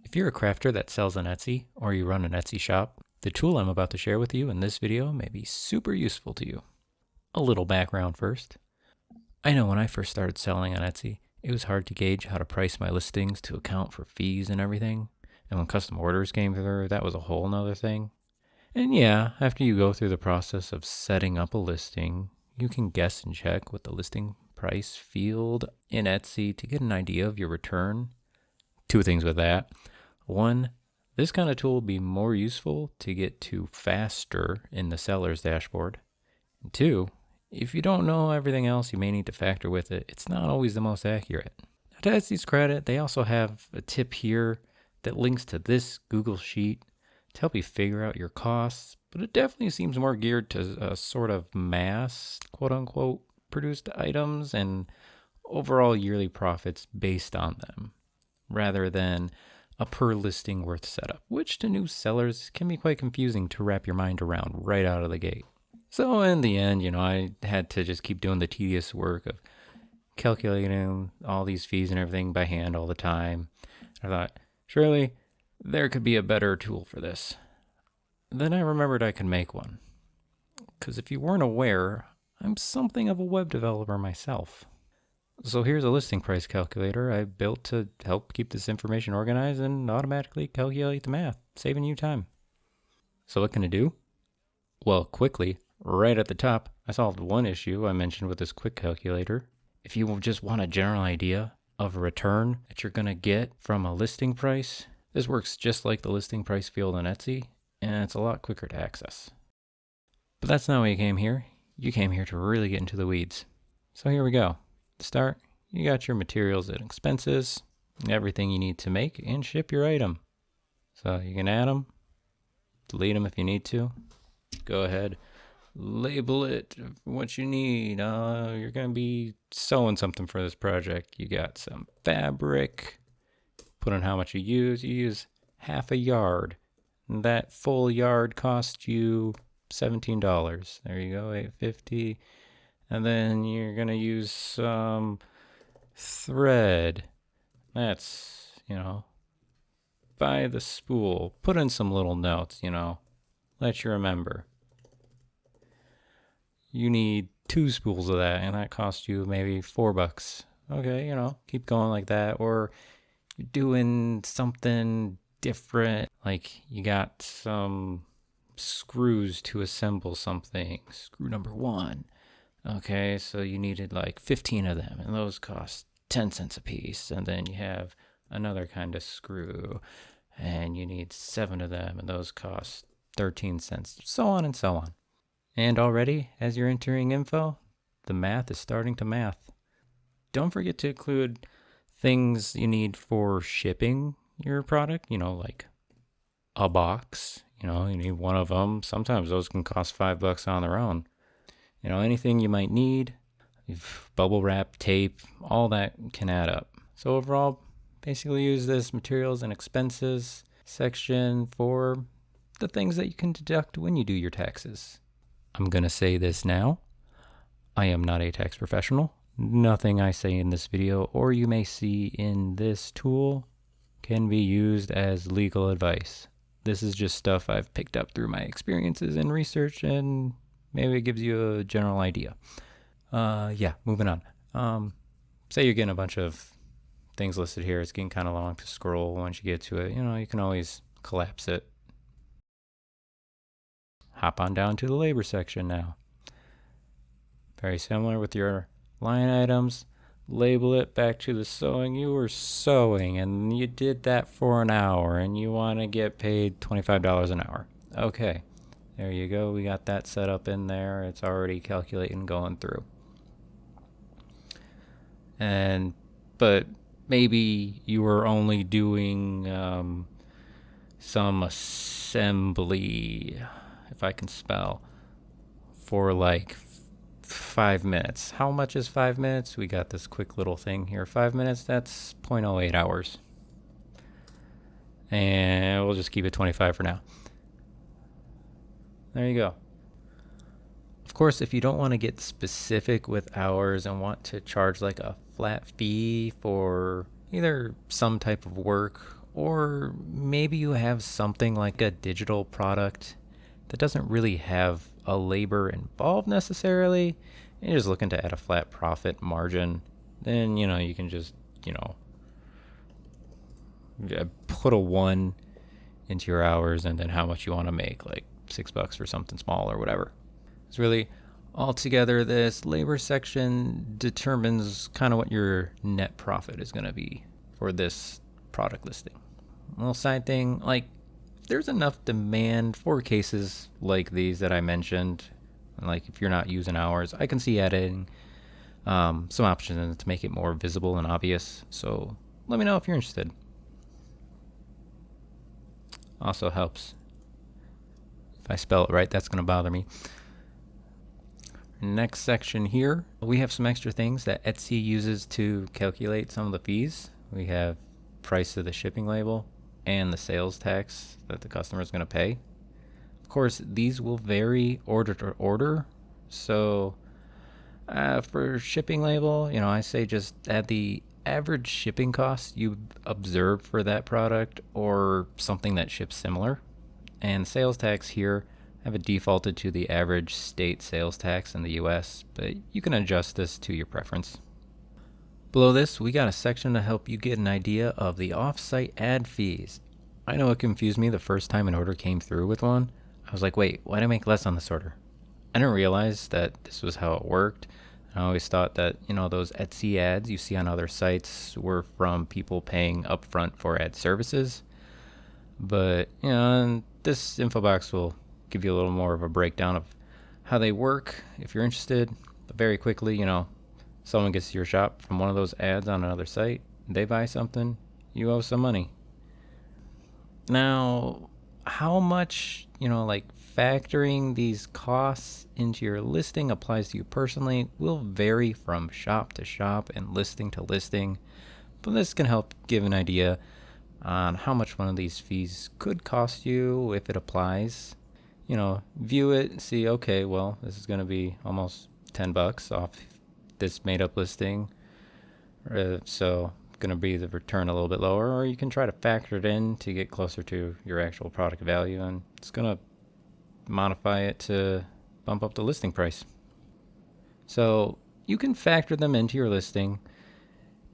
If you're a crafter that sells on Etsy or you run an Etsy shop, the tool I'm about to share with you in this video may be super useful to you. A little background first. I know when I first started selling on Etsy, it was hard to gauge how to price my listings to account for fees and everything. And when custom orders came through, that was a whole nother thing. And yeah, after you go through the process of setting up a listing, you can guess and check with the listing price field in Etsy to get an idea of your return. Two things with that. One, this kind of tool will be more useful to get to faster in the seller's dashboard. And two, if you don't know everything else you may need to factor with it, it's not always the most accurate. Now, to Etsy's credit, they also have a tip here that links to this Google Sheet to help you figure out your costs, but it definitely seems more geared to a sort of mass, quote-unquote, produced items and overall yearly profits based on them, rather than a per listing worth setup, which to new sellers can be quite confusing to wrap your mind around right out of the gate. So in the end, I had to just keep doing the tedious work of calculating all these fees and everything by hand all the time. I thought, surely there could be a better tool for this. Then I remembered I could make one. Because if you weren't aware, I'm something of a web developer myself. So here's a listing price calculator I built to help keep this information organized and automatically calculate the math, saving you time. So what can it do? Well, quickly, right at the top, I solved one issue I mentioned with this quick calculator. If you just want a general idea of a return that you're going to get from a listing price, this works just like the listing price field on Etsy, and it's a lot quicker to access. But that's not why you came here. You came here to really get into the weeds. So here we go. To start, you got your materials and expenses, everything you need to make and ship your item. So you can add them, delete them if you need to. Go ahead, label it what you need. You're going to be sewing something for this project. You got some fabric, put in how much you use. You use half a yard. And that full yard cost you $17. There you go, $8.50. And then you're going to use some thread. That's, buy the spool. Put in some little notes, let you remember. You need 2 spools of that, and that costs you maybe $4. Okay, keep going like that. Or you're doing something different, like you got some screws to assemble something. Screw number 1. Okay, so you needed like 15 of them, and those cost 10 cents a piece. And then you have another kind of screw, and you need 7 of them, and those cost 13 cents, so on and so on. And already, as you're entering info, the math is starting to math. Don't forget to include things you need for shipping your product, like a box. You need one of them. Sometimes those can cost $5 on their own. Anything you might need, bubble wrap, tape, all that can add up. So overall, basically use this materials and expenses section for the things that you can deduct when you do your taxes. I'm going to say this now. I am not a tax professional. Nothing I say in this video or you may see in this tool can be used as legal advice. This is just stuff I've picked up through my experiences and research, and maybe it gives you a general idea. Moving on. Say you're getting a bunch of things listed here. It's getting kind of long to scroll. Once you get to it, you can always collapse it. Hop on down to the labor section now. Very similar with your line items. Label it back to the sewing. You were sewing and you did that for an hour and you want to get paid $25 an hour. Okay. There you go. We got that set up in there. It's already calculating going through. But maybe you were only doing some assembly, if I can spell, for like 5 minutes. How much is 5 minutes? We got this quick little thing here. 5 minutes, that's 0.08 hours. And we'll just keep it 25 for now. There you go. Of course, if you don't want to get specific with hours and want to charge like a flat fee for either some type of work Or maybe you have something like a digital product that doesn't really have a labor involved necessarily, and you're just looking to add a flat profit margin. Then, you can just, put a 1 into your hours and then how much you want to make, like $6 for something small or whatever. It's really altogether this labor section determines kind of what your net profit is going to be for this product listing. A little side thing, like there's enough demand for cases like these that I mentioned. Like if you're not using hours, I can see adding some options to make it more visible and obvious. So let me know if you're interested. Also helps if I spell it right, that's going to bother me. Next section here, we have some extra things that Etsy uses to calculate some of the fees. We have price of the shipping label and the sales tax that the customer is going to pay. Of course, these will vary order to order. So for shipping label, I say just add the average shipping cost you observe for that product or something that ships similar. And sales tax here, I have it defaulted to the average state sales tax in the US, but you can adjust this to your preference. Below this, we got a section to help you get an idea of the offsite ad fees. I know it confused me the first time an order came through with one. I was like, wait, why did I make less on this order? I didn't realize that this was how it worked. I always thought that, those Etsy ads you see on other sites were from people paying upfront for ad services. But, this info box will give you a little more of a breakdown of how they work if you're interested. But very quickly, someone gets to your shop from one of those ads on another site, they buy something, you owe some money. Now, how much, factoring these costs into your listing applies to you personally will vary from shop to shop and listing to listing. But this can help give an idea on how much one of these fees could cost you if it applies. View it and see, okay, well, this is going to be almost $10 off this made up listing. So going to be the return a little bit lower, or you can try to factor it in to get closer to your actual product value, and it's going to modify it to bump up the listing price. So you can factor them into your listing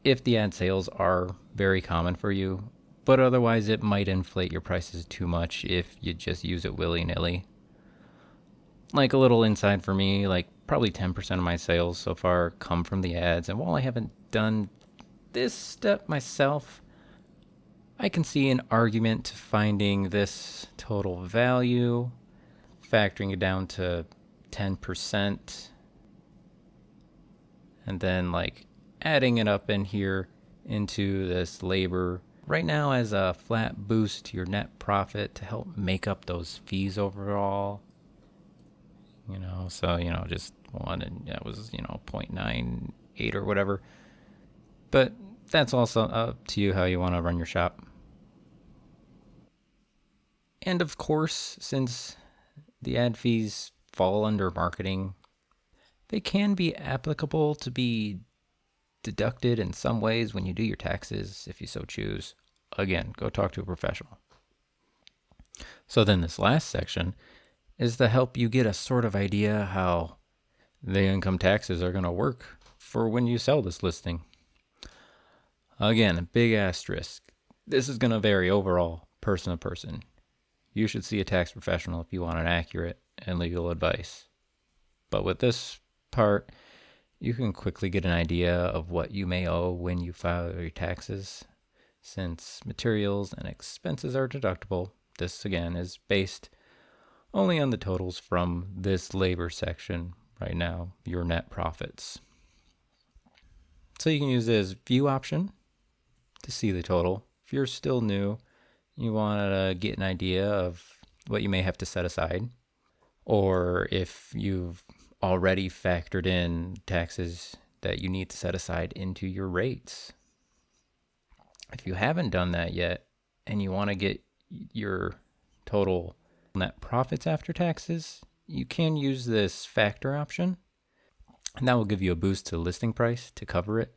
if the ad sales are very common for you, but otherwise it might inflate your prices too much if you just use it willy-nilly. Like a little insight for me, like probably 10% of my sales so far come from the ads, and while I haven't done this step myself, I can see an argument to finding this total value, factoring it down to 10%, and then adding it up in here into this labor right now as a flat boost to your net profit to help make up those fees overall. Just one, and that was 0.98 or whatever. But that's also up to you how you want to run your shop. And of course, since the ad fees fall under marketing, they can be applicable to be deducted in some ways when you do your taxes, if you so choose. Again, go talk to a professional. So then this last section is to help you get a sort of idea how the income taxes are going to work for when you sell this listing. Again, a big asterisk. This is going to vary overall, person to person. You should see a tax professional if you want an accurate and legal advice. But with this part, you can quickly get an idea of what you may owe when you file your taxes. Since materials and expenses are deductible, this again is based only on the totals from this labor section right now, your net profits. So you can use this view option to see the total. If you're still new, you want to get an idea of what you may have to set aside, or if you've already factored in taxes that you need to set aside into your rates. If you haven't done that yet and you want to get your total net profits after taxes, you can use this factor option, and that will give you a boost to the listing price to cover it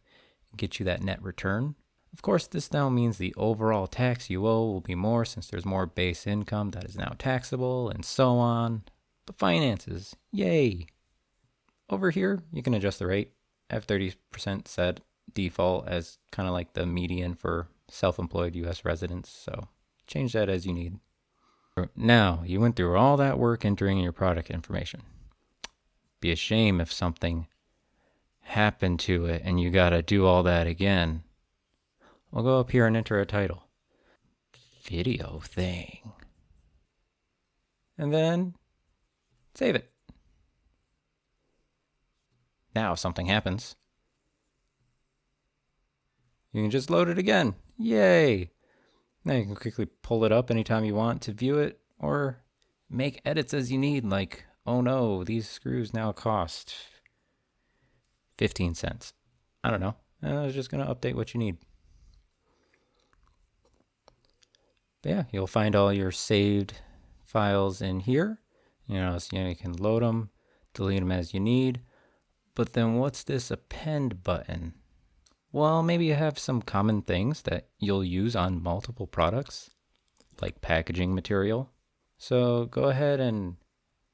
and get you that net return. Of course, this now means the overall tax you owe will be more since there's more base income that is now taxable and so on. But finances, yay! Over here, you can adjust the rate. I have 30% set default as kind of like the median for self-employed US residents, so change that as you need. Now, you went through all that work entering your product information. Be a shame if something happened to it and you gotta do all that again. We'll go up here and enter a title. Video thing. And then save it. Now if something happens, you can just load it again. Yay! Now you can quickly pull it up anytime you want to view it or make edits as you need, like, oh no, these screws now cost 15 cents. I don't know. I was just going to update what you need. But yeah, you'll find all your saved files in here. So you can load them, delete them as you need. But then what's this append button? Well, maybe you have some common things that you'll use on multiple products, like packaging material. So go ahead and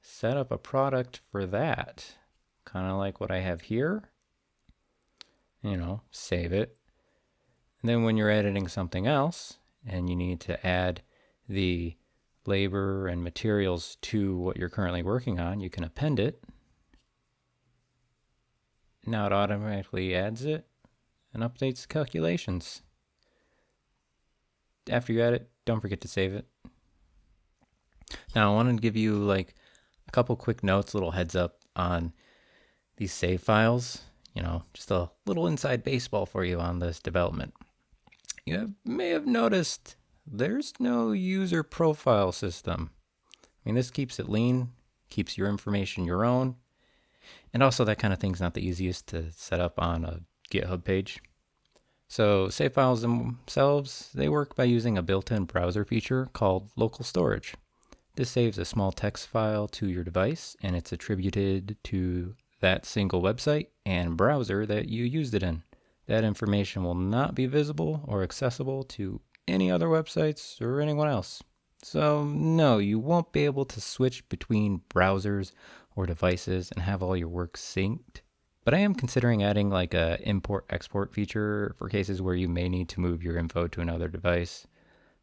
set up a product for that. Kind of like what I have here. Save it. And then when you're editing something else and you need to add the labor and materials to what you're currently working on, you can append it. Now it automatically adds it and updates the calculations. After you add it, don't forget to save it. Now I wanted to give you like a couple quick notes, little heads up on these save files. Just a little inside baseball for you on this development. You may have noticed there's no user profile system. This keeps it lean, keeps your information your own, and also that kind of thing's not the easiest to set up on a GitHub page. So save files themselves, they work by using a built-in browser feature called localStorage. This saves a small text file to your device, and it's attributed to that single website and browser that you used it in. That information will not be visible or accessible to any other websites or anyone else. So no, you won't be able to switch between browsers or devices and have all your work synced. But I am considering adding like a import-export feature for cases where you may need to move your info to another device.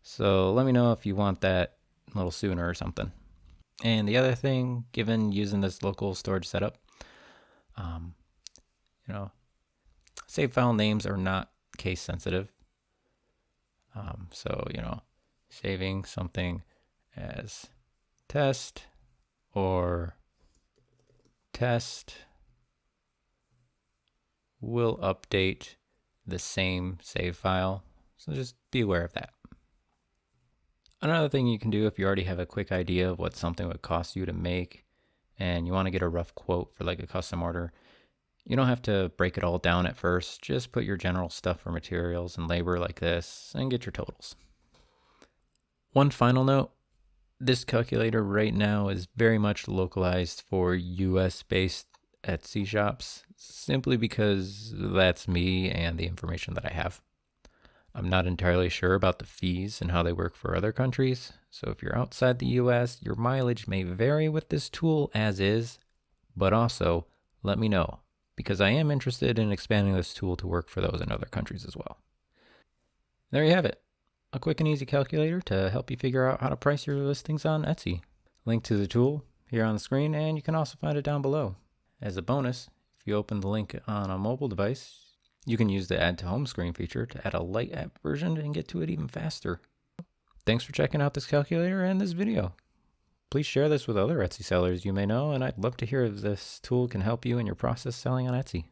So let me know if you want that a little sooner or something. And the other thing, given using this local storage setup, save file names are not case sensitive. So, saving something as test or test will update the same save file. So just be aware of that. Another thing you can do if you already have a quick idea of what something would cost you to make and you want to get a rough quote for like a custom order, you don't have to break it all down at first. Just put your general stuff for materials and labor like this and get your totals. One final note, this calculator right now is very much localized for US-based Etsy shops, simply because that's me and the information that I have. I'm not entirely sure about the fees and how they work for other countries, so if you're outside the US, your mileage may vary with this tool as is, but also let me know, because I am interested in expanding this tool to work for those in other countries as well. There you have it. A quick and easy calculator to help you figure out how to price your listings on Etsy. Link to the tool here on the screen, and you can also find it down below. As a bonus, if you open the link on a mobile device, you can use the Add to Home screen feature to add a light app version and get to it even faster. Thanks for checking out this calculator and this video. Please share this with other Etsy sellers you may know, and I'd love to hear if this tool can help you in your process selling on Etsy.